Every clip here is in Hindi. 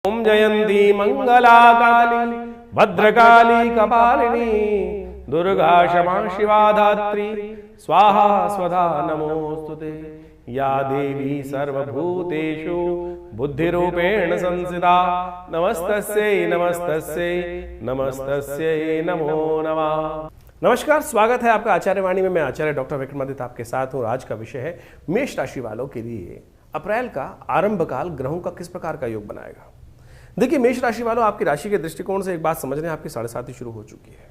ओम जयंती मंगला काली भद्रकाली कपालिनी दुर्गा क्षमा शिवा धात्री स्वाहा स्वधा नमोस्तुते। या देवी सर्वभूतेषु बुद्धिरूपेण संस्थिता नमस्तस्यै नमस्तस्यै नमस्तस्यै नमो नमः। नमस्कार, स्वागत है आपका आचार्य वाणी में। मैं आचार्य डॉक्टर विक्रमादित्य आपके साथ हूँ। आज का विषय है मेष राशि वालों के लिए अप्रैल का आरंभ काल ग्रहों का किस प्रकार का योग बनाएगा। देखिए, मेष राशि वालों, आपकी राशि के दृष्टिकोण से एक बात समझ लें, आपकी 7.5 शुरू हो चुकी है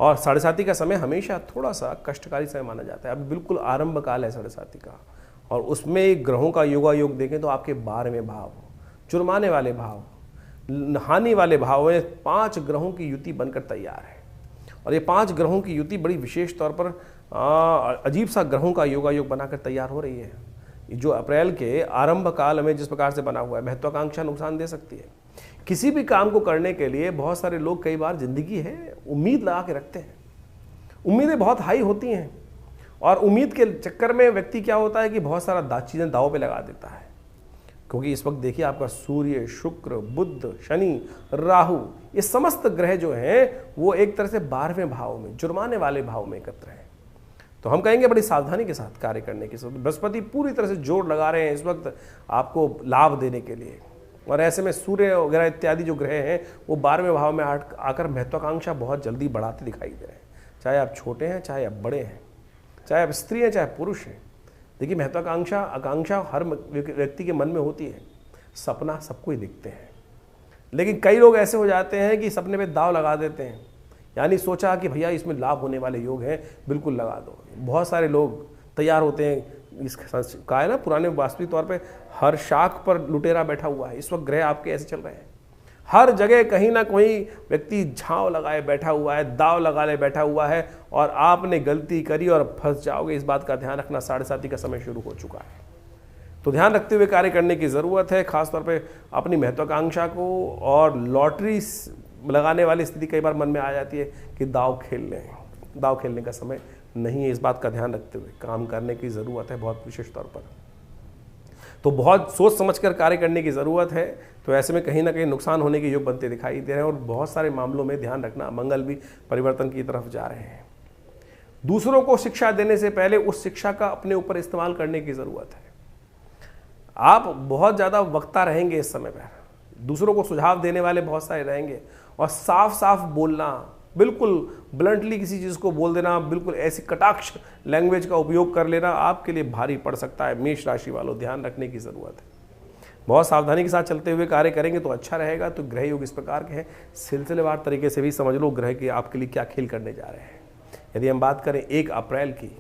और 7.5 का समय हमेशा थोड़ा सा कष्टकारी समय माना जाता है। अब बिल्कुल आरंभ काल है 7.5 का, और उसमें ग्रहों का योगायोग देखें तो आपके 12वें भाव, जुर्माने वाले भाव, हानि वाले भाव में 5 ग्रहों की युति बनकर तैयार है। और ये 5 ग्रहों की युति बड़ी विशेष तौर पर अजीब सा ग्रहों का योगायोग बनाकर तैयार हो रही है। जो अप्रैल के आरंभ काल में जिस प्रकार से बना हुआ है, महत्वाकांक्षा नुकसान दे सकती है। किसी भी काम को करने के लिए बहुत सारे लोग, कई बार जिंदगी है, उम्मीद लगा के रखते हैं। उम्मीदें बहुत हाई होती हैं और उम्मीद के चक्कर में व्यक्ति क्या होता है कि बहुत सारा चीज़ें दांव पे लगा देता है। क्योंकि इस वक्त देखिए, आपका सूर्य, शुक्र, बुध, शनि, राहु, ये समस्त ग्रह जो हैं वो एक तरह से 12वें भाव में, जुर्माने वाले भाव में एकत्र हैं। तो हम कहेंगे बड़ी सावधानी के साथ कार्य करने की। बृहस्पति पूरी तरह से जोर लगा रहे हैं इस वक्त आपको लाभ देने के लिए, और ऐसे में सूर्य वगैरह इत्यादि जो ग्रह हैं वो 12वें भाव में आकर महत्वाकांक्षा बहुत जल्दी बढ़ाते दिखाई दे रहे हैं। चाहे आप छोटे हैं, चाहे आप बड़े हैं, चाहे आप स्त्री हैं, चाहे पुरुष हैं। देखिए, महत्वाकांक्षा, आकांक्षा हर व्यक्ति के मन में होती है। सपना सबको ही दिखते हैं, लेकिन कई लोग ऐसे हो जाते हैं कि सपने पे दाव लगा देते हैं। यानी सोचा कि भैया इसमें लाभ होने वाले योग हैं, बिल्कुल लगा दो। बहुत सारे लोग तैयार होते हैं। इस कहा है ना पुराने वास्तविक तौर पे, हर शाख पर लुटेरा बैठा हुआ है। इस वक्त ग्रह आपके ऐसे चल रहे हैं। हर जगह कहीं ना कहीं व्यक्ति झांव लगाए बैठा हुआ है, दाव लगा ले बैठा हुआ है, और आपने गलती करी और फंस जाओगे। इस बात का ध्यान रखना। 7.5 का समय शुरू हो चुका है, तो ध्यान रखते हुए कार्य करने की ज़रूरत है। खासतौर पे अपनी महत्वाकांक्षा को, और लॉटरी लगाने वाली स्थिति कई बार मन में आ जाती है कि दाव खेल लें। दाव खेलने का समय नहीं है। इस बात का ध्यान रखते हुए काम करने की ज़रूरत है, बहुत विशेष तौर पर। तो बहुत सोच समझकर कार्य करने की ज़रूरत है। तो ऐसे में कहीं ना कहीं नुकसान होने के योग बनते दिखाई दे रहे हैं, और बहुत सारे मामलों में ध्यान रखना, मंगल भी परिवर्तन की तरफ जा रहे हैं। दूसरों को शिक्षा देने से पहले उस शिक्षा का अपने ऊपर इस्तेमाल करने की ज़रूरत है। आप बहुत ज़्यादा वक्ता रहेंगे इस समय पर, दूसरों को सुझाव देने वाले बहुत सारे रहेंगे, और साफ साफ बोलना, बिल्कुल ब्लंटली किसी चीज़ को बोल देना, बिल्कुल ऐसी कटाक्ष लैंग्वेज का उपयोग कर लेना आपके लिए भारी पड़ सकता है। मेष राशि वालों, ध्यान रखने की ज़रूरत है। बहुत सावधानी के साथ चलते हुए कार्य करेंगे तो अच्छा रहेगा। तो ग्रह योग इस प्रकार के हैं, सिलसिलेवार तरीके से भी समझ लो ग्रह के आपके लिए क्या खेल करने जा रहे हैं। यदि हम बात करें 1 अप्रैल की,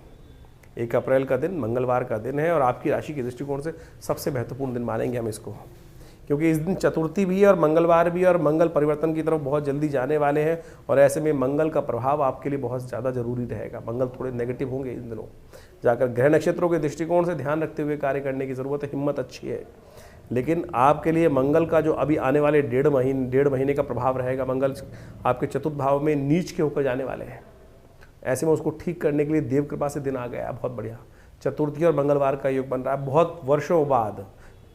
1 अप्रैल का दिन मंगलवार का दिन है, और आपकी राशि के दृष्टिकोण से सबसे महत्वपूर्ण दिन मानेंगे हम इसको, क्योंकि इस दिन चतुर्थी भी है और मंगलवार भी है, और मंगल परिवर्तन की तरफ बहुत जल्दी जाने वाले हैं। और ऐसे में मंगल का प्रभाव आपके लिए बहुत ज़्यादा जरूरी रहेगा। मंगल थोड़े नेगेटिव होंगे इन दिनों। जाकर ग्रह नक्षत्रों के दृष्टिकोण से ध्यान रखते हुए कार्य करने की ज़रूरत है। हिम्मत अच्छी है, लेकिन आपके लिए मंगल का जो अभी आने वाले 1.5 महीने का प्रभाव रहेगा, मंगल आपके चतुर्थ भाव में नीच के होकर जाने वाले हैं। ऐसे में उसको ठीक करने के लिए देव कृपा से दिन आ गया, बहुत बढ़िया। चतुर्थी और मंगलवार का योग बन रहा है। बहुत वर्षों बाद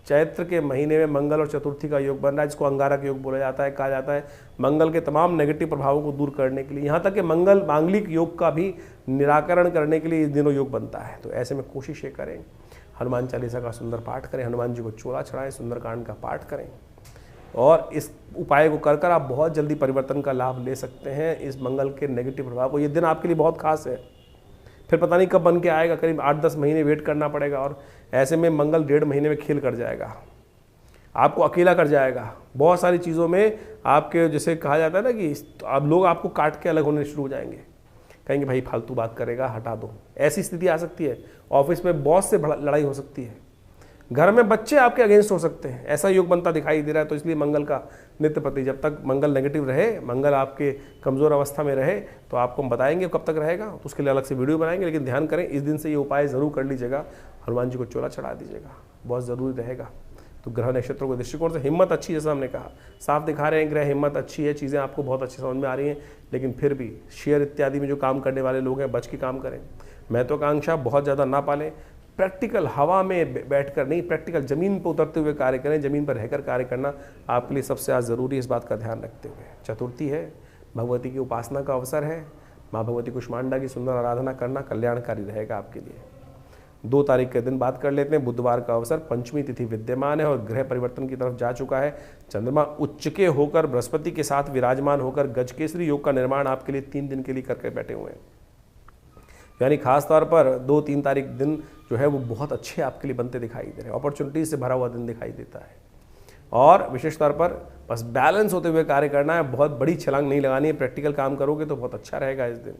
चैत्र के महीने में मंगल और चतुर्थी का योग बन रहा है, जिसको अंगारक योग बोला जाता है। कहा जाता है मंगल के तमाम नेगेटिव प्रभावों को दूर करने के लिए, यहाँ तक कि मंगल मांगलिक योग का भी निराकरण करने के लिए इस दिनों योग बनता है। तो ऐसे में कोशिश ये करें, हनुमान चालीसा का सुंदर पाठ करें, हनुमान जी को चोला चढ़ाएं, सुंदरकांड का पाठ करें, और इस उपाय को कर आप बहुत जल्दी परिवर्तन का लाभ ले सकते हैं इस मंगल के नेगेटिव प्रभाव को। ये दिन आपके लिए बहुत खास है। फिर पता नहीं कब बन के आएगा, करीब 8-10 महीने वेट करना पड़ेगा, और ऐसे में मंगल 1.5 महीने में खेल कर जाएगा, आपको अकेला कर जाएगा। बहुत सारी चीज़ों में आपके, जैसे कहा जाता है ना कि अब लोग आपको काट के अलग होने शुरू हो जाएंगे, कहेंगे भाई फालतू बात करेगा, हटा दो। ऐसी स्थिति आ सकती है। ऑफिस में बॉस से लड़ाई हो सकती है, घर में बच्चे आपके अगेंस्ट हो सकते हैं। ऐसा योग बनता दिखाई दे रहा है। तो इसलिए मंगल का नित्य प्रति, जब तक मंगल नेगेटिव रहे, मंगल आपके कमज़ोर अवस्था में रहे, तो आपको हम बताएंगे कब तक रहेगा, तो उसके लिए अलग से वीडियो बनाएंगे। लेकिन ध्यान करें, इस दिन से ये उपाय ज़रूर कर लीजिएगा। हनुमान जी को चोला चढ़ा दीजिएगा, बहुत ज़रूरी रहेगा। तो ग्रह नक्षत्रों के दृष्टिकोण से हिम्मत अच्छी, जैसा हमने कहा, साफ दिखा रहे हैं ग्रह, हिम्मत अच्छी है, चीज़ें आपको बहुत अच्छी समझ में आ रही हैं। लेकिन फिर भी शेयर इत्यादि में जो काम करने वाले लोग हैं, बच के काम करें। महत्वाकांक्षा बहुत ज़्यादा ना पालें। प्रैक्टिकल हवा में बैठकर नहीं, प्रैक्टिकल ज़मीन पर उतरते हुए कार्य करें, ज़मीन पर रहकर कार्य करना आपके लिए सबसे ज़्यादा ज़रूरी है, इस बात का ध्यान रखते हुए। चतुर्थी है, भगवती की उपासना का अवसर है। माँ भगवती कुष्मांडा की सुंदर आराधना करना कल्याणकारी रहेगा आपके लिए। 2 तारीख के दिन बात कर लेते हैं। बुधवार का अवसर, पंचमी तिथि विद्यमान है और ग्रह परिवर्तन की तरफ जा चुका है। चंद्रमा उच्च के होकर बृहस्पति के साथ विराजमान होकर गजकेसरी योग का निर्माण आपके लिए 3 दिन के लिए करके बैठे हुए हैं। यानी खास तौर पर 2-3 तारीख दिन जो है वो बहुत अच्छे आपके लिए बनते दिखाई दे रहे हैं। अपॉर्चुनिटी से भरा हुआ दिन दिखाई देता है और विशेष तौर पर बस बैलेंस होते हुए कार्य करना है, बहुत बड़ी छलांग नहीं लगानी है। प्रैक्टिकल काम करोगे तो बहुत अच्छा रहेगा इस दिन।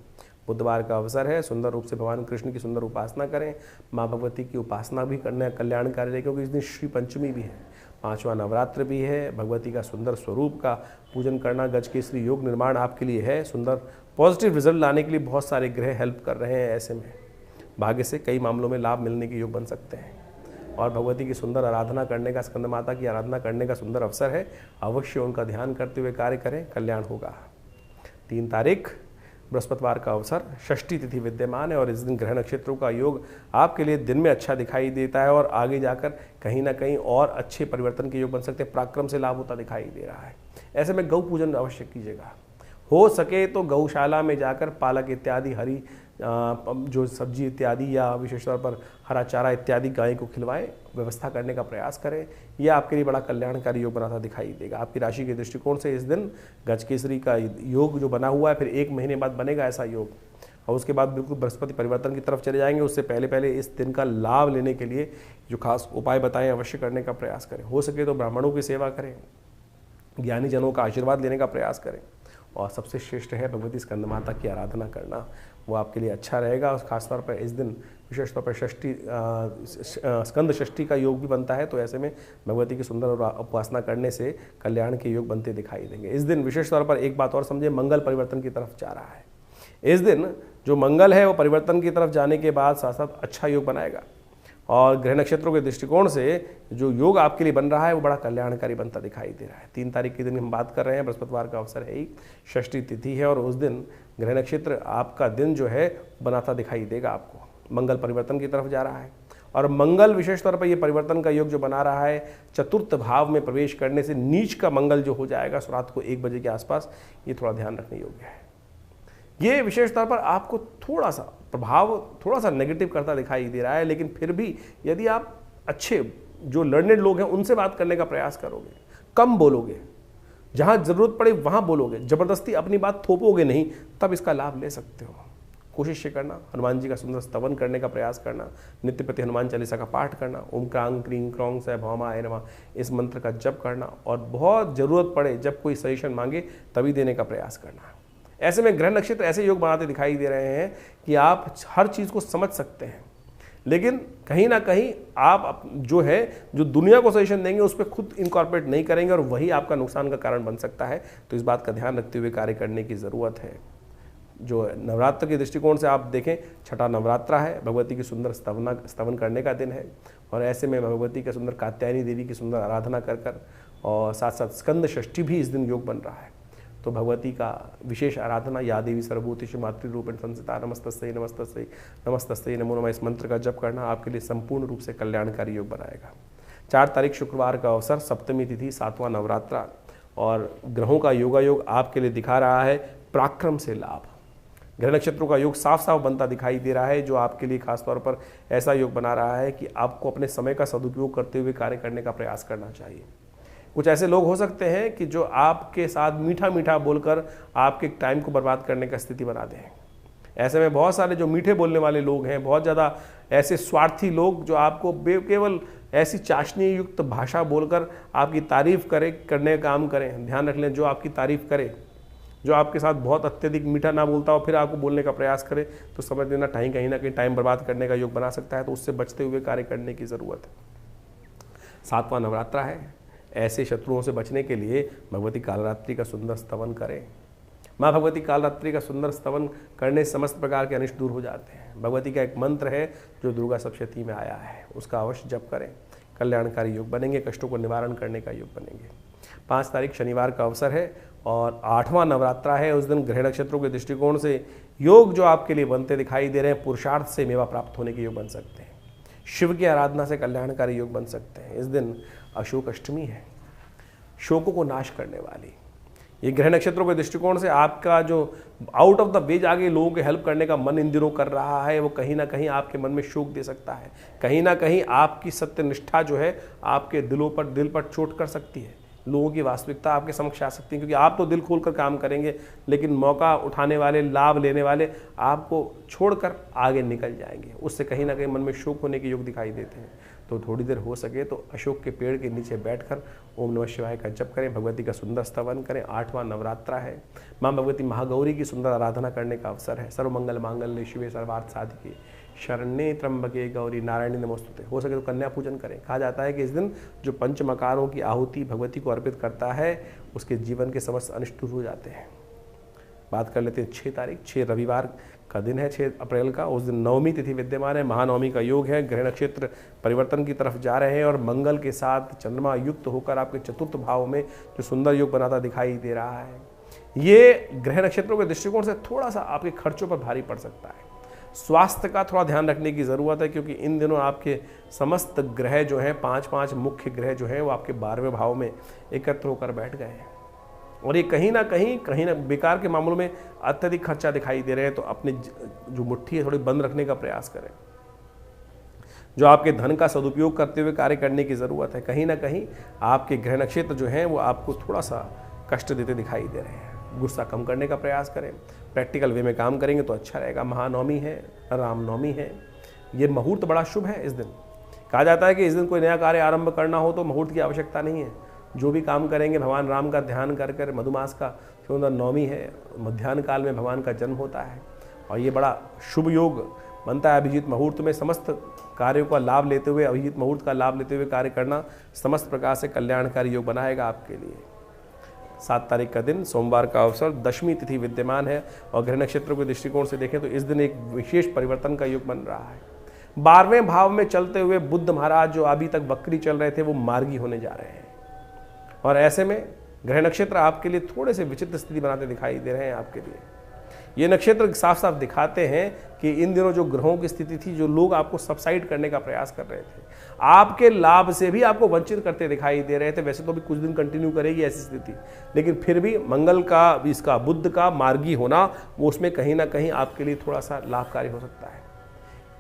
बुधवार का अवसर है, सुंदर रूप से भगवान कृष्ण की सुंदर उपासना करें। माँ भगवती की उपासना भी करना कल्याणकारी है, क्योंकि इस दिन श्री पंचमी भी है, 5वां नवरात्र भी है। भगवती का सुंदर स्वरूप का पूजन करना, गजकेसरी योग निर्माण आपके लिए है। सुंदर पॉजिटिव रिजल्ट लाने के लिए बहुत सारे ग्रह हेल्प कर रहे हैं। ऐसे में भाग्य से कई मामलों में लाभ मिलने के योग बन सकते हैं और भगवती की सुंदर आराधना करने का, स्कंद माता की आराधना करने का सुंदर अवसर है। अवश्य उनका ध्यान करते हुए कार्य करें, कल्याण होगा। 3 तारीख बृहस्पतिवार का अवसर, षष्ठी तिथि विद्यमान है और इस दिन ग्रह नक्षत्रों का योग आपके लिए दिन में अच्छा दिखाई देता है और आगे जाकर कहीं ना कहीं और अच्छे परिवर्तन के योग बन सकते हैं। पराक्रम से लाभ होता दिखाई दे रहा है। ऐसे में गौ पूजन अवश्य कीजिएगा। हो सके तो गौशाला में जाकर पालक इत्यादि, हरी जो सब्जी इत्यादि या विशेष तौर पर हरा चारा इत्यादि गाय को खिलवाएं, व्यवस्था करने का प्रयास करें। यह आपके लिए बड़ा कल्याणकारी योग बनाता दिखाई देगा। आपकी राशि के दृष्टिकोण से इस दिन गजकेसरी का योग जो बना हुआ है, फिर 1 महीने बाद बनेगा ऐसा योग और उसके बाद बिल्कुल बृहस्पति परिवर्तन की तरफ चले जाएंगे। उससे पहले पहले इस दिन का लाभ लेने के लिए जो खास उपाय बताएं अवश्य करने का प्रयास करें। हो सके तो ब्राह्मणों की सेवा करें, ज्ञानी जनों का आशीर्वाद लेने का प्रयास करें और सबसे श्रेष्ठ है भगवती स्कंद माता की आराधना करना, वो आपके लिए अच्छा रहेगा। और खासतौर पर इस दिन विशेष तौर पर स्कंद षष्ठी का योग भी बनता है, तो ऐसे में भगवती की सुंदर उपासना करने से कल्याण के योग बनते दिखाई देंगे। इस दिन विशेष तौर पर एक बात और समझे, मंगल परिवर्तन की तरफ जा रहा है। इस दिन जो मंगल है वो परिवर्तन की तरफ जाने के बाद साथ साथ अच्छा योग बनाएगा और ग्रह नक्षत्रों के दृष्टिकोण से जो योग आपके लिए बन रहा है वो बड़ा कल्याणकारी बनता दिखाई दे रहा है। 3 तारीख के दिन हम बात कर रहे हैं, बृहस्पतिवार का अवसर है ही, षष्ठी तिथि है और उस दिन ग्रह नक्षत्र आपका दिन जो है बनाता दिखाई देगा आपको। मंगल परिवर्तन की तरफ जा रहा है और मंगल विशेष तौर पर ये परिवर्तन का योग जो बना रहा है, चतुर्थ भाव में प्रवेश करने से नीच का मंगल जो हो जाएगा रात को 1 बजे के आसपास, ये थोड़ा ध्यान रखने योग्य है। ये विशेष तौर पर आपको थोड़ा सा प्रभाव थोड़ा सा नेगेटिव करता दिखाई दे रहा है, लेकिन फिर भी यदि आप अच्छे जो लर्नेड लोग हैं उनसे बात करने का प्रयास करोगे, कम बोलोगे, जहां जरूरत पड़े वहां बोलोगे, जबरदस्ती अपनी बात थोपोगे नहीं, तब इसका लाभ ले सकते हो। कोशिश ये करना, हनुमान जी का सुंदर स्तवन करने का प्रयास करना, नित्य प्रति हनुमान चालीसा का पाठ करना, ओम क्रांग क्रीं क्रौंग सै भौमाय नमः, इस मंत्र का जप करना और बहुत जरूरत पड़े जब कोई सजेशन मांगे तभी देने का प्रयास करना। ऐसे में ग्रह नक्षत्र ऐसे योग बनाते दिखाई दे रहे हैं कि आप हर चीज़ को समझ सकते हैं, लेकिन कहीं ना कहीं आप जो है जो दुनिया को सजेशन देंगे उस पर खुद इनकॉर्पोरेट नहीं करेंगे और वही आपका नुकसान का कारण बन सकता है। तो इस बात का ध्यान रखते हुए कार्य करने की ज़रूरत है। जो नवरात्र के दृष्टिकोण से आप देखें, छठा नवरात्रा है, भगवती की सुंदर स्तवन करने का दिन है और ऐसे में भगवती का सुंदर कात्यायनी देवी की सुंदर आराधना कर और साथ साथ स्कंद षष्ठी भी इस दिन योग बन रहा है। तो भगवती का विशेष आराधना, या देवी सर्वभूतेषु मातृरूपेण संस्थिता नमस्तस्यै नमस्तस्यै नमस्तस्यै नमो नमः, इस मंत्र का जप करना आपके लिए संपूर्ण रूप से कल्याणकारी योग बनाएगा। 4 तारीख शुक्रवार का अवसर, सप्तमी तिथि, 7वां नवरात्रा और ग्रहों का योगायोग आपके लिए दिखा रहा है पराक्रम से लाभ। ग्रह नक्षत्रों का योग साफ साफ बनता दिखाई दे रहा है, जो आपके लिए खासतौर पर ऐसा योग बना रहा है कि आपको अपने समय का सदुपयोग करते हुए कार्य करने का प्रयास करना चाहिए। कुछ ऐसे लोग हो सकते हैं कि जो आपके साथ मीठा मीठा बोलकर आपके टाइम को बर्बाद करने का स्थिति बना दें। ऐसे में बहुत सारे जो मीठे बोलने वाले लोग हैं, बहुत ज़्यादा ऐसे स्वार्थी लोग जो आपको केवल ऐसी चाशनी युक्त भाषा बोलकर आपकी तारीफ करने का काम करें। ध्यान रख लें, जो आपकी तारीफ करे, जो आपके साथ बहुत अत्यधिक मीठा ना बोलता हो फिर आपको बोलने का प्रयास करे, तो समझ लेना कहीं ना कहीं टाइम बर्बाद करने का योग बना सकता है। तो उससे बचते हुए कार्य करने की ज़रूरत है। 7वां नवरात्रा है, ऐसे शत्रुओं से बचने के लिए भगवती कालरात्रि का सुंदर स्तवन करें। माँ भगवती कालरात्रि का सुंदर स्तवन करने से समस्त प्रकार के अनिष्ट दूर हो जाते हैं। भगवती का एक मंत्र है जो दुर्गा सप्तशती में आया है, उसका अवश्य जप करें, कल्याणकारी योग बनेंगे, कष्टों को निवारण करने का योग बनेंगे। 5 तारीख शनिवार का अवसर है और 8वां नवरात्रा है। उस दिन ग्रह नक्षत्रों के दृष्टिकोण से योग जो आपके लिए बनते दिखाई दे रहे हैं, पुरुषार्थ से मेवा प्राप्त होने के योग बन सकते हैं। शिव की आराधना से कल्याणकारी योग बन सकते हैं। इस दिन अशोक अष्टमी है, शोकों को नाश करने वाली। ये ग्रह नक्षत्रों के दृष्टिकोण से आपका जो आउट ऑफ द वे जाके लोगों के हेल्प करने का मन इन दिनों कर रहा है, वो कहीं ना कहीं आपके मन में शोक दे सकता है। कहीं ना कहीं आपकी सत्यनिष्ठा जो है आपके दिल पर चोट कर सकती है। लोगों की वास्तविकता आपके समक्ष आ सकती है, क्योंकि आप तो दिल खोलकर काम करेंगे, लेकिन मौका उठाने वाले, लाभ लेने वाले आपको छोड़कर आगे निकल जाएंगे। उससे कहीं ना कहीं मन में शोक होने के योग दिखाई देते हैं। तो थोड़ी देर हो सके तो अशोक के पेड़ के नीचे बैठकर ओम नमः शिवाय का जप करें, भगवती का सुंदर स्तवन करें। 8वां नवरात्रा है, माँ भगवती महागौरी की सुंदर आराधना करने का अवसर है। सर्वमंगल मांगल्ये शिवे सर्वार्थ साधिके शरण्ये त्र्यंबके गौरी नारायणी नमोस्तुते। हो सके तो कन्या पूजन करें। कहा जाता है कि इस दिन जो पंचमकारों की आहुति भगवती को अर्पित करता है, उसके जीवन के समस्त अनिष्ट दूर हो जाते हैं। बात कर लेते हैं 6 तारीख, 6 रविवार का दिन है, 6 अप्रैल का। उस दिन नवमी तिथि विद्यमान है, महानवमी का योग है। ग्रह नक्षत्र परिवर्तन की तरफ जा रहे हैं और मंगल के साथ चंद्रमा युक्त होकर आपके चतुर्थ भाव में जो सुंदर योग बनाता दिखाई दे रहा है, ये ग्रह नक्षत्रों के दृष्टिकोण से थोड़ा सा आपके खर्चों पर भारी पड़ सकता है। स्वास्थ्य का थोड़ा ध्यान रखने की ज़रूरत है, क्योंकि इन दिनों आपके समस्त ग्रह जो हैं, 5 मुख्य ग्रह जो हैं, वो आपके 12वें भाव में एकत्र होकर बैठ गए हैं। और ये कहीं ना बेकार के मामलों में अत्यधिक खर्चा दिखाई दे रहे हैं। तो अपनी जो मुट्ठी है थोड़ी बंद रखने का प्रयास करें। जो आपके धन का सदुपयोग करते हुए कार्य करने की ज़रूरत है। कहीं ना कहीं आपके ग्रह नक्षत्र जो हैं वो आपको थोड़ा सा कष्ट देते दिखाई दे रहे हैं। गुस्सा कम करने का प्रयास करें, प्रैक्टिकल वे में काम करेंगे तो अच्छा रहेगा। महानवमी है, रामनवमी है, ये मुहूर्त बड़ा शुभ है। इस दिन कहा जाता है कि इस दिन कोई नया कार्य आरंभ करना हो तो मुहूर्त की आवश्यकता नहीं है। जो भी काम करेंगे भगवान राम का ध्यान कर कर, मधुमास का सुंदर नवमी है, मध्याह्न काल में भगवान का जन्म होता है और ये बड़ा शुभ योग बनता है। अभिजीत मुहूर्त में समस्त कार्यों का लाभ लेते हुए, अभिजीत मुहूर्त का लाभ लेते हुए कार्य करना समस्त प्रकार से कल्याणकारी योग बनाएगा आपके लिए। 7 तारीख का दिन सोमवार का अवसर, दशमी तिथि विद्यमान है और ग्रह नक्षत्रों के दृष्टिकोण से देखें तो इस दिन एक विशेष परिवर्तन का योग बन रहा है। 12वें भाव में चलते हुए बुद्ध महाराज जो अभी तक वक्री चल रहे थे, वो मार्गी होने जा रहे हैं और ऐसे में ग्रह नक्षत्र आपके लिए थोड़े से विचित्र स्थिति बनाते दिखाई दे रहे हैं आपके लिए। ये नक्षत्र साफ साफ दिखाते हैं कि इन दिनों जो ग्रहों की स्थिति थी, जो लोग आपको सबसाइड करने का प्रयास कर रहे थे, आपके लाभ से भी आपको वंचित करते दिखाई दे रहे थे। वैसे तो भी कुछ दिन कंटिन्यू करेगी ऐसी स्थिति, लेकिन फिर भी मंगल का, इसका बुद्ध का मार्गी होना, वो उसमें कहीं ना कहीं आपके लिए थोड़ा सा लाभकारी हो सकता है।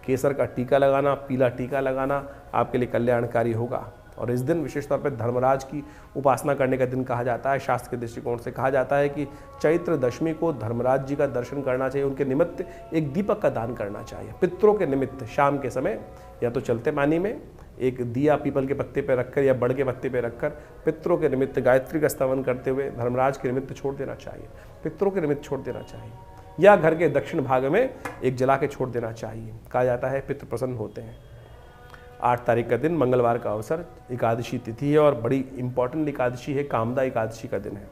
केसर का टीका लगाना, पीला टीका लगाना आपके लिए कल्याणकारी होगा। और इस दिन विशेष तौर पर धर्मराज की उपासना करने का दिन कहा जाता है। शास्त्र के दृष्टिकोण से कहा जाता है कि चैत्र दशमी को धर्मराज जी का दर्शन करना चाहिए। उनके निमित्त एक दीपक का दान करना चाहिए। पितरों के निमित्त शाम के समय या तो चलते पानी में एक दिया पीपल के पत्ते पर रखकर या बड़ के पत्ते पर रखकर पितरों के निमित्त गायत्री का स्तवन करते हुए धर्मराज के निमित्त छोड़ देना चाहिए, पितरों के निमित्त छोड़ देना चाहिए, या घर के दक्षिण भाग में एक जला के छोड़ देना चाहिए। कहा जाता है पितृ प्रसन्न होते हैं। 8 तारीख का दिन मंगलवार का अवसर, एकादशी तिथि है और बड़ी इंपॉर्टेंट एकादशी है, कामदा एकादशी का दिन है।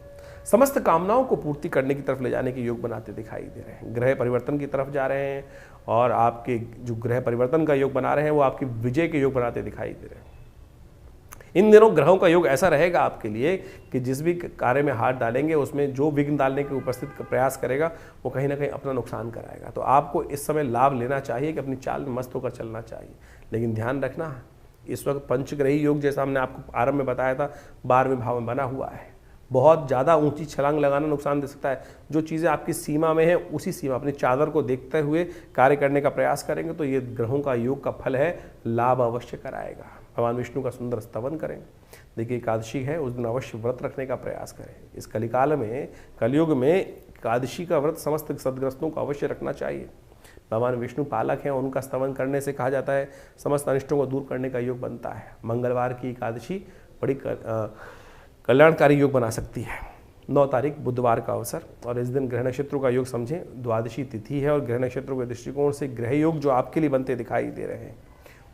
समस्त कामनाओं को पूर्ति करने की तरफ ले जाने के योग बनाते दिखाई दे रहे हैं। ग्रह परिवर्तन की तरफ जा रहे हैं और आपके जो ग्रह परिवर्तन का योग बना रहे हैं वो आपकी विजय के योग बनाते दिखाई दे रहे हैं। इन दिनों ग्रहों का योग ऐसा रहेगा आपके लिए कि जिस भी कार्य में हाथ डालेंगे उसमें जो विघ्न डालने के उपस्थित प्रयास करेगा वो कहीं ना कहीं अपना नुकसान कराएगा। तो आपको इस समय लाभ लेना चाहिए कि अपनी चाल में मस्त होकर चलना चाहिए। लेकिन ध्यान रखना, इस वक्त पंचग्रही योग जैसा हमने आपको आरंभ में बताया था 12वें भाव में बना हुआ है। बहुत ज़्यादा ऊंची छलांग लगाना नुकसान दे सकता है। जो चीज़ें आपकी सीमा में है उसी सीमा, अपनी चादर को देखते हुए कार्य करने का प्रयास करेंगे तो ये ग्रहों का योग का फल है, लाभ अवश्य कराएगा। भगवान विष्णु का सुंदर स्तवन करें। देखिए एकादशी है, उस दिन अवश्य व्रत रखने का प्रयास करें। इस कलिकाल में, कलयुग में एकादशी का व्रत समस्त सदग्रस्तों को अवश्य रखना चाहिए। भगवान विष्णु पालक हैं, उनका स्तवन करने से कहा जाता है समस्त अनिष्टों को दूर करने का योग बनता है। मंगलवार की एकादशी बड़ी कल्याणकारी योग बना सकती है। 9 तारीख बुधवार का अवसर और इस दिन ग्रह नक्षत्रों का योग समझें, द्वादशी तिथि है और ग्रह नक्षत्रों के दृष्टिकोण से ग्रह योग जो आपके लिए बनते दिखाई दे रहे हैं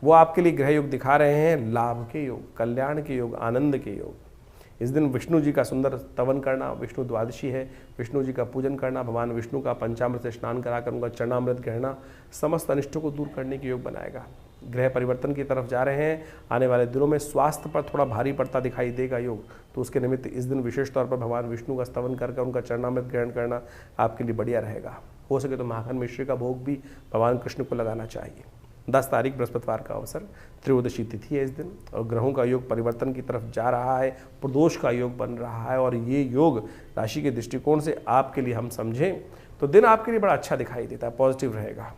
वो आपके लिए ग्रह योग दिखा रहे हैं लाभ के योग, कल्याण के योग, आनंद के योग। इस दिन विष्णु जी का सुंदर स्तवन करना, विष्णु द्वादशी है, विष्णु जी का पूजन करना, भगवान विष्णु का पंचामृत से स्नान कराकर उनका चरणामृत ग्रहण समस्त अनिष्टों को दूर करने के योग बनाएगा। ग्रह परिवर्तन की तरफ जा रहे हैं, आने वाले दिनों में स्वास्थ्य पर थोड़ा भारी पड़ता दिखाई देगा योग, तो उसके निमित्त इस दिन विशेष तौर पर भगवान विष्णु का स्तवन करके उनका चरणामृत ग्रहण करना आपके लिए बढ़िया रहेगा। हो सके तो माखन मिश्री का भोग भी भगवान कृष्ण को लगाना चाहिए। 10 तारीख बृहस्पतिवार का अवसर, त्रयोदशी तिथि है इस दिन, और ग्रहों का योग परिवर्तन की तरफ जा रहा है, प्रदोष का योग बन रहा है। और ये योग राशि के दृष्टिकोण से आपके लिए हम समझें तो दिन आपके लिए बड़ा अच्छा दिखाई देता है, पॉजिटिव रहेगा।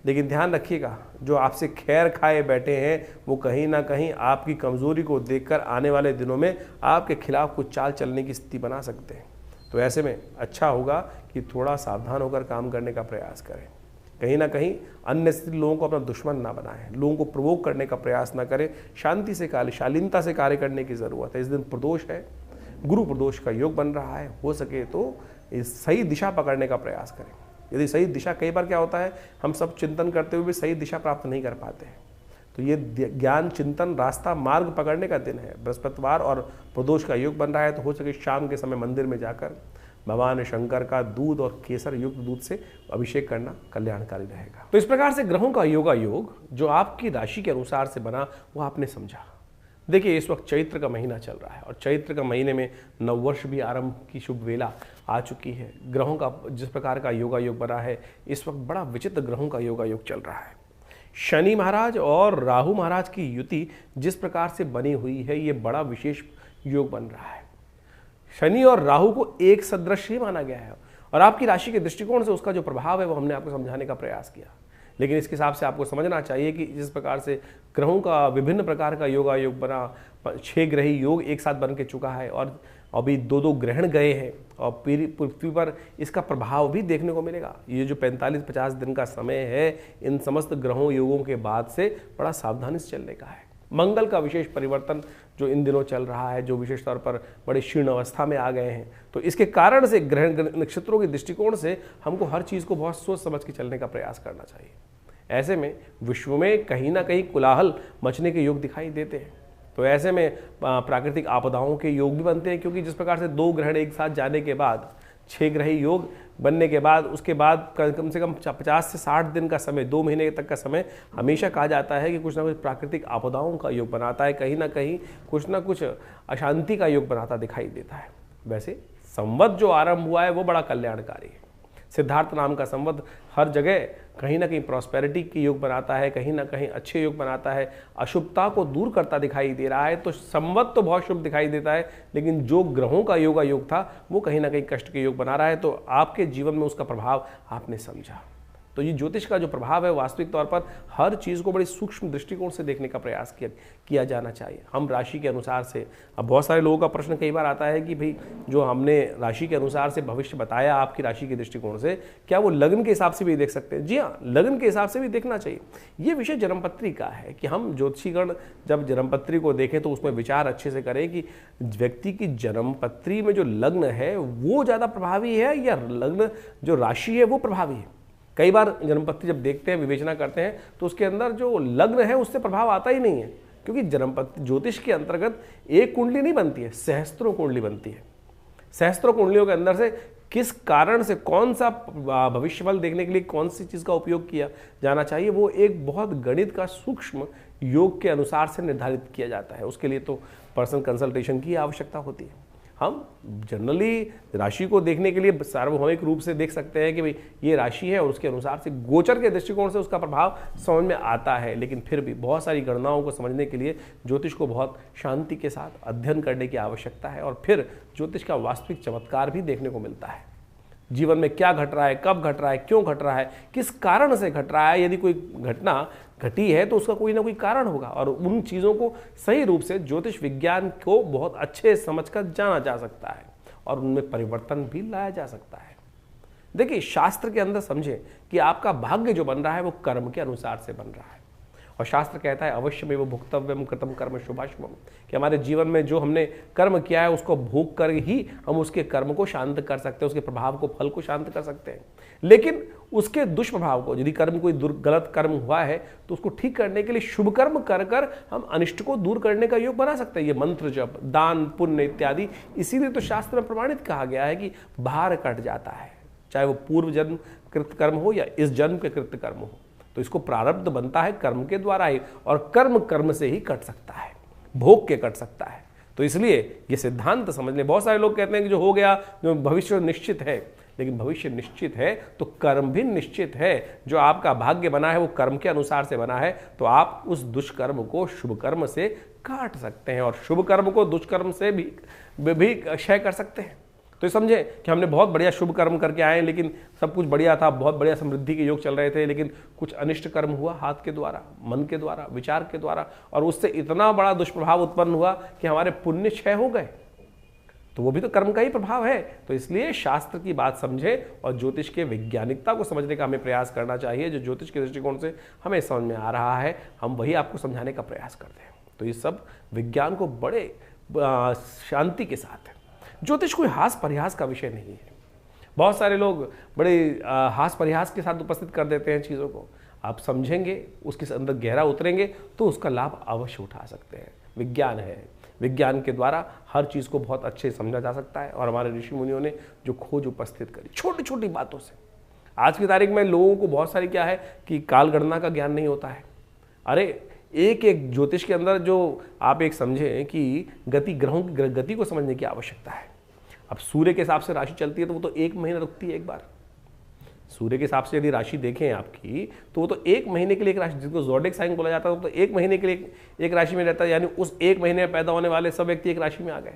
लेकिन ध्यान रखिएगा, जो आपसे खैर खाए बैठे हैं वो कहीं ना कहीं आपकी कमजोरी को देखकर आने वाले दिनों में आपके खिलाफ कुछ चाल चलने की स्थिति बना सकते हैं। तो ऐसे में अच्छा होगा कि थोड़ा सावधान होकर काम करने का प्रयास करें। कहीं ना कहीं अन्य लोगों को अपना दुश्मन ना बनाएं, लोगों को प्रवोक करने का प्रयास ना करें, शांति से कार्य, शालीनता से कार्य करने की ज़रूरत है। इस दिन प्रदोष है, गुरु प्रदोष का योग बन रहा है, हो सके तो इस सही दिशा पकड़ने का प्रयास करें। यदि सही दिशा, कई बार क्या होता है हम सब चिंतन करते हुए भी सही दिशा प्राप्त नहीं कर पाते हैं, तो ये ज्ञान चिंतन रास्ता मार्ग पकड़ने का दिन है। बृहस्पतिवार और प्रदोष का योग बन रहा है, तो हो सके शाम के समय मंदिर में जाकर भगवान शंकर का दूध और केसर युक्त दूध से अभिषेक करना कल्याणकारी रहेगा। तो इस प्रकार से ग्रहों का योगा योग जो आपकी राशि के अनुसार से बना वो आपने समझा। देखिए, इस वक्त चैत्र का महीना चल रहा है और चैत्र का महीने में नववर्ष भी आरंभ की शुभ वेला आ चुकी है। ग्रहों का जिस प्रकार का योगा योग बना है, इस वक्त बड़ा विचित्र ग्रहों का योगा योग चल रहा है। शनि महाराज और राहु महाराज की युति जिस प्रकार से बनी हुई है, ये बड़ा विशेष योग बन रहा है। शनि और राहु को एक सदृश ही माना गया है और आपकी राशि के दृष्टिकोण से उसका जो प्रभाव है वो हमने आपको समझाने का प्रयास किया। लेकिन इसके हिसाब से आपको समझना चाहिए कि जिस प्रकार से ग्रहों का विभिन्न प्रकार का योगा योग बना, 6 ग्रही योग एक साथ बन के चुका है और अभी 2-2 ग्रहण गए हैं और पृथ्वी पर इसका प्रभाव भी देखने को मिलेगा। ये जो 45-50 दिन का समय है, इन समस्त ग्रहों योगों के बाद से बड़ा सावधानी से चलने का है। मंगल का विशेष परिवर्तन जो इन दिनों चल रहा है, जो विशेष तौर पर बड़े क्षीण अवस्था में आ गए हैं, तो इसके कारण से ग्रहण नक्षत्रों के दृष्टिकोण से हमको हर चीज़ को बहुत सोच समझ के चलने का प्रयास करना चाहिए। ऐसे में विश्व में कहीं ना कहीं कोलाहल मचने के योग दिखाई देते हैं। तो ऐसे में प्राकृतिक आपदाओं के योग भी बनते हैं, क्योंकि जिस प्रकार से 2 ग्रहण एक साथ जाने के बाद, 6 ग्रही योग बनने के बाद, उसके बाद कम से कम 50 से 60 दिन का समय, 2 महीने तक का समय हमेशा कहा जाता है कि कुछ ना कुछ प्राकृतिक आपदाओं का योग बनाता है, कहीं ना कहीं कुछ ना कुछ अशांति का योग बनाता दिखाई देता है। वैसे संवत जो आरंभ हुआ है वो बड़ा कल्याणकारी है। सिद्धार्थ नाम का संवत हर जगह कहीं ना कहीं प्रॉस्पेरिटी की योग बनाता है, कहीं ना कहीं अच्छे योग बनाता है, अशुभता को दूर करता दिखाई दे रहा है। तो संवत तो बहुत शुभ दिखाई देता है, लेकिन जो ग्रहों का योगा योग था वो कहीं ना कहीं कष्ट के योग बना रहा है। तो आपके जीवन में उसका प्रभाव आपने समझा। तो ये ज्योतिष का जो प्रभाव है वास्तविक तौर पर हर चीज़ को बड़ी सूक्ष्म दृष्टिकोण से देखने का प्रयास किया जाना चाहिए। हम राशि के अनुसार से, अब बहुत सारे लोगों का प्रश्न कई बार आता है कि भाई जो हमने राशि के अनुसार से भविष्य बताया आपकी राशि के दृष्टिकोण से, क्या वो लग्न के हिसाब से भी देख सकते हैं? जी हाँ, लग्न के हिसाब से भी देखना चाहिए। ये विषय जन्मपत्री का है कि हम ज्योतिषीगण जब जन्मपत्री को देखें तो उसमें विचार अच्छे से करें कि व्यक्ति की जन्मपत्री में जो लग्न है वो ज़्यादा प्रभावी है या लग्न जो राशि है वो प्रभावी है। कई बार जन्मपत्री जब देखते हैं, विवेचना करते हैं, तो उसके अंदर जो लग्न है उससे प्रभाव आता ही नहीं है, क्योंकि जन्मपत्री ज्योतिष के अंतर्गत एक कुंडली नहीं बनती है, सहस्त्रों कुंडली बनती है। सहस्त्रों कुंडलियों के अंदर से किस कारण से कौन सा भविष्यफल देखने के लिए कौन सी चीज़ का उपयोग किया जाना चाहिए, वो एक बहुत गणित का सूक्ष्म योग के अनुसार से निर्धारित किया जाता है। उसके लिए तो पर्सनल कंसल्टेशन की आवश्यकता होती है। हम जनरली राशि को देखने के लिए सार्वभौमिक रूप से देख सकते हैं कि भाई ये राशि है और उसके अनुसार से गोचर के दृष्टिकोण से उसका प्रभाव समझ में आता है, लेकिन फिर भी बहुत सारी गणनाओं को समझने के लिए ज्योतिष को बहुत शांति के साथ अध्ययन करने की आवश्यकता है और फिर ज्योतिष का वास्तविक चमत्कार भी देखने को मिलता है। जीवन में क्या घट रहा है, कब घट रहा है, क्यों घट रहा है, किस कारण से घट रहा है, यदि कोई घटना घटी है तो उसका कोई ना कोई कारण होगा और उन चीज़ों को सही रूप से ज्योतिष विज्ञान को बहुत अच्छे समझकर जाना जा सकता है और उनमें परिवर्तन भी लाया जा सकता है। देखिए, शास्त्र के अंदर समझें कि आपका भाग्य जो बन रहा है वो कर्म के अनुसार से बन रहा है और शास्त्र कहता है अवश्यमेव भुक्तव्यम कृतं कर्म शुभाशुभम, कि हमारे जीवन में जो हमने कर्म किया है उसको भोग कर ही हम उसके कर्म को शांत कर सकते हैं, उसके प्रभाव को, फल को शांत कर सकते हैं। लेकिन उसके दुष्प्रभाव को, यदि कर्म कोई गलत कर्म हुआ है तो उसको ठीक करने के लिए शुभ कर्म कर कर हम अनिष्ट को दूर करने का योग बना सकते हैं। ये मंत्र जप, दान, पुण्य इत्यादि, इसीलिए तो शास्त्र में प्रमाणित कहा गया है कि भार कट जाता है, चाहे वो पूर्व जन्म कृत कर्म हो या इस जन्म के कृत कर्म हो। तो इसको प्रारब्ध बनता है कर्म के द्वारा ही और कर्म कर्म से ही कट सकता है, भोग के कट सकता है। तो इसलिए ये सिद्धांत समझ लें। बहुत सारे लोग कहते हैं कि जो हो गया, जो भविष्य निश्चित है, लेकिन भविष्य निश्चित है तो कर्म भी निश्चित है। जो आपका भाग्य बना है वो कर्म के अनुसार से बना है, तो आप उस दुष्कर्म को शुभ कर्म से काट सकते हैं और शुभ कर्म को दुष्कर्म से भी क्षय कर सकते हैं। तो समझे कि हमने बहुत बढ़िया शुभ कर्म करके आए, लेकिन सब कुछ बढ़िया था, बहुत बढ़िया समृद्धि के योग चल रहे थे, लेकिन कुछ अनिष्ट कर्म हुआ हाथ के द्वारा, मन के द्वारा, विचार के द्वारा, और उससे इतना बड़ा दुष्प्रभाव उत्पन्न हुआ कि हमारे पुण्य क्षय हो गए। तो वो भी तो कर्म का ही प्रभाव है। तो इसलिए शास्त्र की बात समझे और ज्योतिष के वैज्ञानिकता को समझने का हमें प्रयास करना चाहिए। जो ज्योतिष के दृष्टिकोण से हमें समझ में आ रहा है, हम वही आपको समझाने का प्रयास करते हैं। तो ये सब विज्ञान को बड़े शांति के साथ है। ज्योतिष कोई हास परिहास का विषय नहीं है। बहुत सारे लोग बड़े हास परिहास के साथ उपस्थित कर देते हैं चीज़ों को। आप समझेंगे, उसके अंदर गहरा उतरेंगे तो उसका लाभ अवश्य उठा सकते हैं। विज्ञान है, विज्ञान के द्वारा हर चीज़ को बहुत अच्छे से समझा जा सकता है। और हमारे ऋषि मुनियों ने जो खोज उपस्थित करी छोटी छोटी बातों से, आज की तारीख में लोगों को बहुत सारी क्या है कि काल गणना का ज्ञान नहीं होता है। अरे एक एक ज्योतिष के अंदर जो आप एक समझें कि गति, ग्रहों की गति को समझने की आवश्यकता है। अब सूर्य के हिसाब से राशि चलती है तो वो तो एक महीना रुकती है एक बार। सूर्य के हिसाब से यदि राशि देखें आपकी तो वो तो एक महीने के लिए एक राशि, जिसको ज़ोडिएक साइन बोला जाता है, तो एक महीने के लिए एक राशि में रहता है, यानी उस एक महीने में पैदा होने वाले सब व्यक्ति एक राशि में आ गए।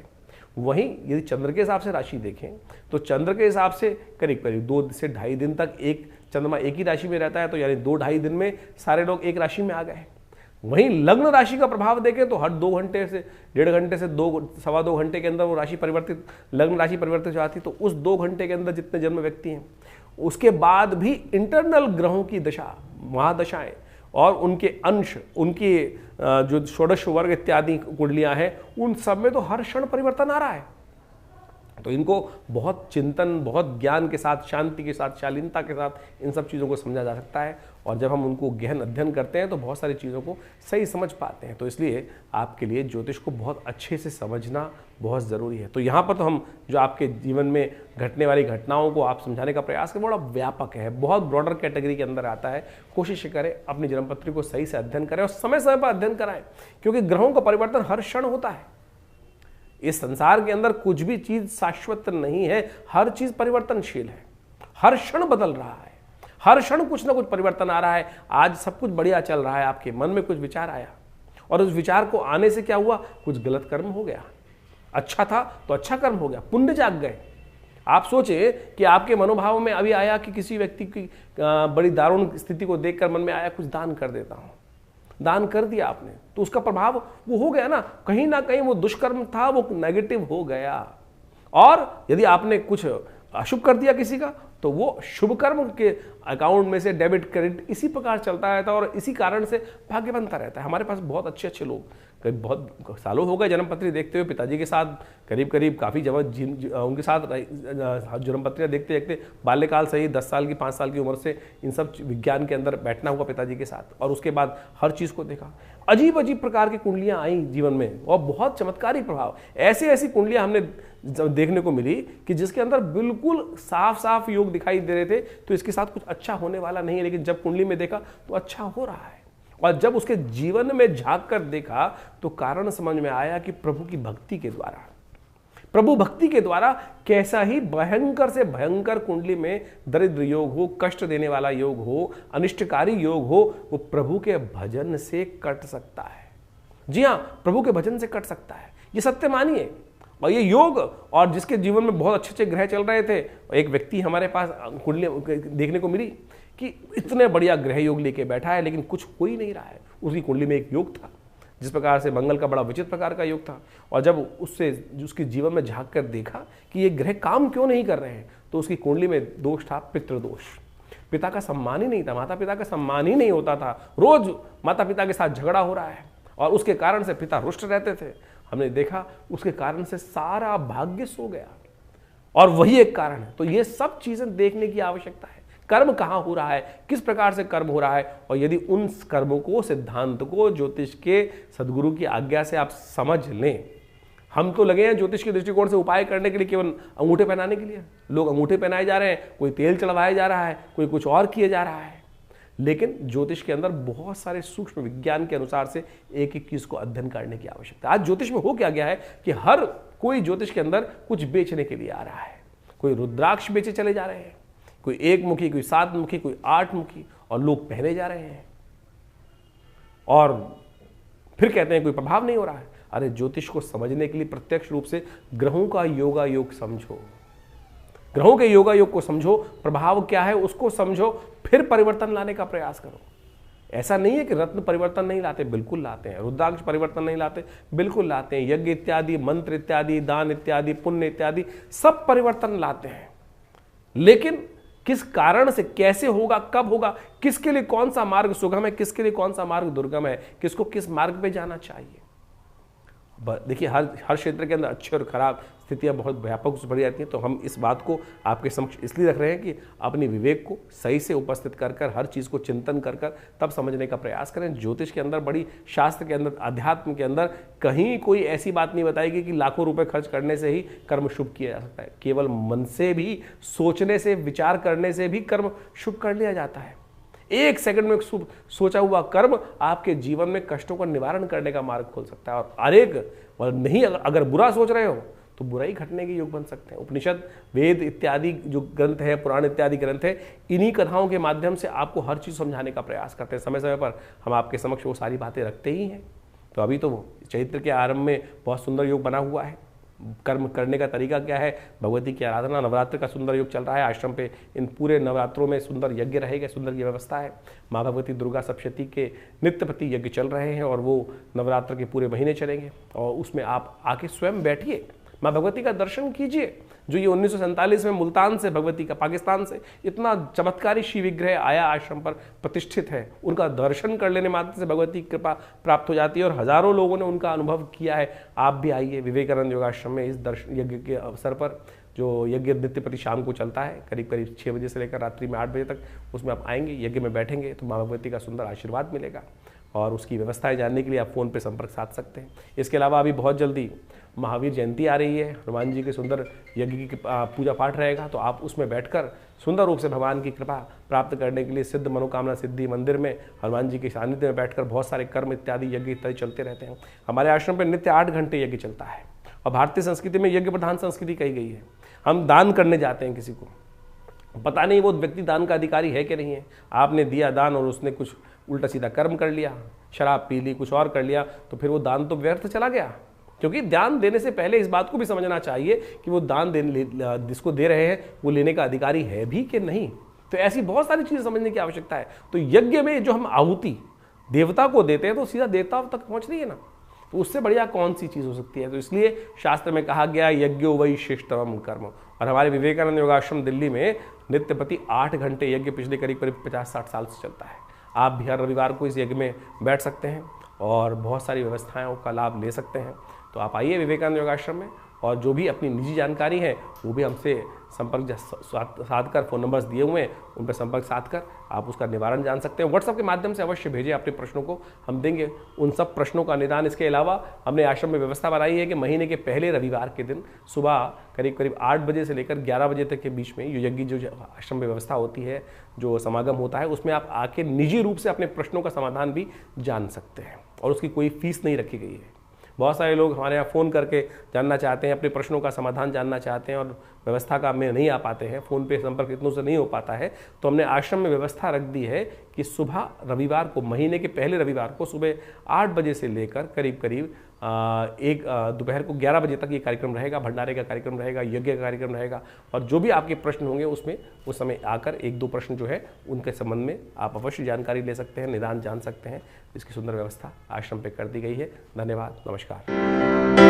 वहीं यदि चंद्र के हिसाब से राशि देखें तो चंद्र के हिसाब से करीब करीब 2 से ढाई दिन तक एक चंद्रमा एक ही राशि में रहता है, तो यानी 2-2.5 दिन में सारे लोग एक राशि में आ गए। वहीं लग्न राशि का प्रभाव देखें तो हर 2 घंटे से 1.5 घंटे से 2-2.25 घंटे के अंदर वो राशि परिवर्तित, लग्न राशि परिवर्तित हो जाती है। तो उस 2 घंटे के अंदर जितने जन्म व्यक्ति हैं, उसके बाद भी इंटरनल ग्रहों की दशा, महादशाएं और उनके अंश, उनकी जो षोडश वर्ग इत्यादि कुंडलियां हैं, उन सब में तो हर क्षण परिवर्तन आ रहा है। तो इनको बहुत चिंतन, बहुत ज्ञान के साथ, शांति के साथ, शालीनता के साथ इन सब चीज़ों को समझा जा सकता है। और जब हम उनको गहन अध्ययन करते हैं तो बहुत सारी चीज़ों को सही समझ पाते हैं। तो इसलिए आपके लिए ज्योतिष को बहुत अच्छे से समझना बहुत ज़रूरी है। तो यहाँ पर तो हम जो आपके जीवन में घटने वाली घटनाओं को आप समझाने का प्रयास करें, बड़ा व्यापक है, बहुत ब्रॉडर कैटेगरी के अंदर आता है। कोशिश करें अपनी जन्मपत्री को सही से अध्ययन करें और समय समय पर अध्ययन कराएं, क्योंकि ग्रहों का परिवर्तन हर क्षण होता है। इस संसार के अंदर कुछ भी चीज शाश्वत नहीं है, हर चीज परिवर्तनशील है, हर क्षण बदल रहा है, हर क्षण कुछ ना कुछ परिवर्तन आ रहा है। आज सब कुछ बढ़िया चल रहा है, आपके मन में कुछ विचार आया और उस विचार को आने से क्या हुआ, कुछ गलत कर्म हो गया। अच्छा था तो अच्छा कर्म हो गया, पुण्य जाग गए। आप सोचे कि आपके मनोभाव में अभी आया कि किसी व्यक्ति की बड़ी दारुण स्थिति को देखकर मन में आया कुछ दान कर देता हूं, दान कर दिया आपने, तो उसका प्रभाव वो हो गया ना कहीं वो दुष्कर्म था, वो नेगेटिव हो गया। और यदि आपने कुछ अशुभ कर दिया किसी का, तो वो शुभ कर्म के अकाउंट में से डेबिट क्रेडिट इसी प्रकार चलता रहता है और इसी कारण से भाग्य बनता रहता है। हमारे पास बहुत अच्छे लोग, करीब बहुत सालों हो गए जन्मपत्री देखते हुए, पिताजी के साथ करीब काफ़ी जब उनके साथ जन्मपत्रियाँ देखते देखते बाल्यकाल से ही 10 साल की 5 साल की उम्र से इन सब विज्ञान के अंदर बैठना हुआ पिताजी के साथ, और उसके बाद हर चीज़ को देखा। अजीब अजीब प्रकार की कुंडलियाँ आई जीवन में और बहुत चमत्कारी प्रभाव। ऐसी कुंडलियाँ हमने देखने को मिली कि जिसके अंदर बिल्कुल साफ साफ योग दिखाई दे रहे थे, तो इसके साथ कुछ अच्छा होने वाला नहीं है, लेकिन जब कुंडली में देखा तो अच्छा हो रहा है। और जब उसके जीवन में झांक कर देखा तो कारण समझ में आया कि प्रभु की भक्ति के द्वारा, प्रभु भक्ति के द्वारा कैसा ही भयंकर से भयंकर कुंडली में दरिद्र योग हो, कष्ट देने वाला योग हो, अनिष्टकारी योग हो, वो प्रभु के भजन से कट सकता है। जी हाँ, प्रभु के भजन से कट सकता है, ये सत्य मानिए। और ये योग, और जिसके जीवन में बहुत अच्छे अच्छे ग्रह चल रहे थे, एक व्यक्ति हमारे पास कुंडली देखने को मिली कि इतने बढ़िया ग्रह योग लेके बैठा है, लेकिन कुछ हो ही नहीं रहा है। उसकी कुंडली में एक योग था जिस प्रकार से मंगल का बड़ा विचित्र प्रकार का योग था, और जब उससे उसके जीवन में झांक कर देखा कि ये ग्रह काम क्यों नहीं कर रहे हैं, तो उसकी कुंडली में दोष था पितृदोष। पिता का सम्मान ही नहीं था, माता पिता का सम्मान ही नहीं होता था, रोज माता पिता के साथ झगड़ा हो रहा है और उसके कारण से पिता रुष्ट रहते थे। हमने देखा उसके कारण से सारा भाग्य सो गया, और वही एक कारण है। तो ये सब चीजें देखने की आवश्यकता है। कर्म कहाँ हो रहा है, किस प्रकार से कर्म हो रहा है, और यदि उन कर्मों को, सिद्धांत को ज्योतिष के सदगुरु की आज्ञा से आप समझ लें। हम तो लगे हैं ज्योतिष के दृष्टिकोण से उपाय करने के लिए, केवल अंगूठे पहनाने के लिए। लोग अंगूठे पहनाए जा रहे हैं, कोई तेल चढ़वाया जा रहा है, कोई कुछ और किए जा रहा है। लेकिन ज्योतिष के अंदर बहुत सारे सूक्ष्म विज्ञान के अनुसार से एक एक चीज को अध्ययन करने की आवश्यकता है। आज ज्योतिष में हो क्या गया है कि हर कोई ज्योतिष के अंदर कुछ बेचने के लिए आ रहा है। कोई रुद्राक्ष बेचे चले जा रहे हैं, कोई 1 मुखी, कोई 7 मुखी, कोई 8 मुखी, और लोग पहने जा रहे हैं और फिर कहते हैं कोई प्रभाव नहीं हो रहा है। अरे ज्योतिष को समझने के लिए प्रत्यक्ष रूप से ग्रहों का योगा योग समझो, ग्रहों के योगा योग को समझो, प्रभाव क्या है उसको समझो, फिर परिवर्तन लाने का प्रयास करो। ऐसा नहीं है कि रत्न परिवर्तन नहीं लाते, बिल्कुल लाते हैं। रुद्राक्ष परिवर्तन नहीं लाते, बिल्कुल लाते हैं। यज्ञ इत्यादि, मंत्र इत्यादि, दान इत्यादि, पुण्य इत्यादि सब परिवर्तन लाते हैं। लेकिन किस कारण से, कैसे होगा, कब होगा, किसके लिए कौन सा मार्ग सुगम है, किसके लिए कौन सा मार्ग दुर्गम है, किसको किस मार्ग पे जाना चाहिए। देखिए हर क्षेत्र के अंदर अच्छे और खराब स्थितियां बहुत व्यापक रूप से बढ़ जाती हैं। तो हम इस बात को आपके समक्ष इसलिए रख रहे हैं कि अपने विवेक को सही से उपस्थित कर कर, हर चीज़ को चिंतन कर कर तब समझने का प्रयास करें। ज्योतिष के अंदर, बड़ी शास्त्र के अंदर, अध्यात्म के अंदर कहीं कोई ऐसी बात नहीं बताएगी कि लाखों रुपए खर्च करने से ही कर्म शुभ किया जा सकता है। केवल मन से भी, सोचने से, विचार करने से भी कर्म शुभ कर लिया जाता है। 1 सेकंड में सोचा हुआ कर्म आपके जीवन में कष्टों का निवारण करने का मार्ग खोल सकता है। और नहीं, अगर बुरा सोच रहे हो तो बुराई घटने के योग बन सकते हैं। उपनिषद, वेद इत्यादि जो ग्रंथ है, पुराण इत्यादि ग्रंथ है, इन्हीं कथाओं के माध्यम से आपको हर चीज़ समझाने का प्रयास करते हैं। समय समय पर हम आपके समक्ष वो सारी बातें रखते ही हैं। तो अभी तो चैत्र के आरंभ में बहुत सुंदर योग बना हुआ है। कर्म करने का तरीका क्या है, भगवती की आराधना, नवरात्र का सुंदर योग चल रहा है आश्रम पे। इन पूरे नवरात्रों में सुंदर यज्ञ रहेगा, सुंदर की व्यवस्था है। माँ भगवती दुर्गा सप्तशती के नित्य प्रति यज्ञ चल रहे हैं और वो नवरात्र के पूरे महीने चलेंगे। और उसमें आप आके स्वयं बैठिए, माँ भगवती का दर्शन कीजिए। जो ये 1947 में मुल्तान से भगवती का, पाकिस्तान से इतना चमत्कारी शिव विग्रह आया आश्रम पर प्रतिष्ठित है, उनका दर्शन कर लेने मात्र से भगवती की कृपा प्राप्त हो जाती है और हजारों लोगों ने उनका अनुभव किया है। आप भी आइए विवेकानंद योगाश्रम में इस दर्शन यज्ञ के अवसर पर, जो यज्ञ नित्य प्रति शाम को चलता है करीब करीब 6 बजे से लेकर रात्रि में 8 बजे तक, उसमें आप आएंगे, यज्ञ में बैठेंगे तो माँ भगवती का सुंदर आशीर्वाद मिलेगा। और उसकी व्यवस्थाएं जानने के लिए आप फ़ोन पे संपर्क साध सकते हैं। इसके अलावा अभी बहुत जल्दी महावीर जयंती आ रही है, हनुमान जी के सुंदर यज्ञ की पूजा पाठ रहेगा, तो आप उसमें बैठकर सुंदर रूप से भगवान की कृपा प्राप्त करने के लिए सिद्ध मनोकामना सिद्धि मंदिर में हनुमान जी के सानिध्य में बैठकर बहुत सारे कर्म इत्यादि, यज्ञ इत्यादि चलते रहते हैं। हमारे आश्रम पर नित्य 8 घंटे यज्ञ चलता है और भारतीय संस्कृति में यज्ञ प्रधान संस्कृति कही गई है। हम दान करने जाते हैं किसी को, पता नहीं वो व्यक्ति दान का अधिकारी है कि नहीं है। आपने दिया दान और उसने कुछ उल्टा सीधा कर्म कर लिया, शराब पी ली, कुछ और कर लिया, तो फिर वो दान तो व्यर्थ चला गया। क्योंकि दान देने से पहले इस बात को भी समझना चाहिए कि वो दान जिसको दे रहे हैं वो लेने का अधिकारी है भी कि नहीं। तो ऐसी बहुत सारी चीज़ें समझने की आवश्यकता है। तो यज्ञ में जो हम आहुति देवता को देते हैं तो सीधा देवता तक पहुँच रही है ना, तो उससे बढ़िया कौन सी चीज़ हो सकती है। तो इसलिए शास्त्र में कहा गया यज्ञो वै श्रेष्ठतमं कर्म। और हमारे विवेकानंद योगाश्रम दिल्ली में नित्य प्रति 8 घंटे यज्ञ पिछले करीब 50-60 साल से चलता है। आप भी हर रविवार को इस यज्ञ में बैठ सकते हैं और बहुत सारी व्यवस्थाओं का लाभ ले सकते हैं। तो आप आइए विवेकानंद योगाश्रम में, और जो भी अपनी निजी जानकारी है वो भी हमसे संपर्क साध कर, फ़ोन नंबर्स दिए हुए हैं उन पर संपर्क साध कर आप उसका निवारण जान सकते हैं। व्हाट्सएप के माध्यम से अवश्य भेजें अपने प्रश्नों को, हम देंगे उन सब प्रश्नों का निदान। इसके अलावा हमने आश्रम में व्यवस्था बनाई है कि महीने के पहले रविवार के दिन सुबह करीब 8 बजे से लेकर 11 बजे तक के बीच में यज्ञ जो आश्रम में व्यवस्था होती है, जो समागम होता है, उसमें आप आके निजी रूप से अपने प्रश्नों का समाधान भी जान सकते हैं और उसकी कोई फीस नहीं रखी गई है। बहुत सारे लोग हमारे यहाँ फ़ोन करके जानना चाहते हैं, अपने प्रश्नों का समाधान जानना चाहते हैं और व्यवस्था का में नहीं आ पाते हैं, फ़ोन पे संपर्क इतनों से नहीं हो पाता है। तो हमने आश्रम में व्यवस्था रख दी है कि सुबह रविवार को, महीने के पहले रविवार को सुबह 8 बजे से लेकर करीब दोपहर को 11 बजे तक ये कार्यक्रम रहेगा। भंडारे का कार्यक्रम रहेगा, यज्ञ का कार्यक्रम रहेगा और जो भी आपके प्रश्न होंगे उसमें उस समय आकर 1-2 प्रश्न जो है उनके संबंध में आप अवश्य जानकारी ले सकते हैं, निदान जान सकते हैं। इसकी सुंदर व्यवस्था आश्रम पे कर दी गई है। धन्यवाद, नमस्कार।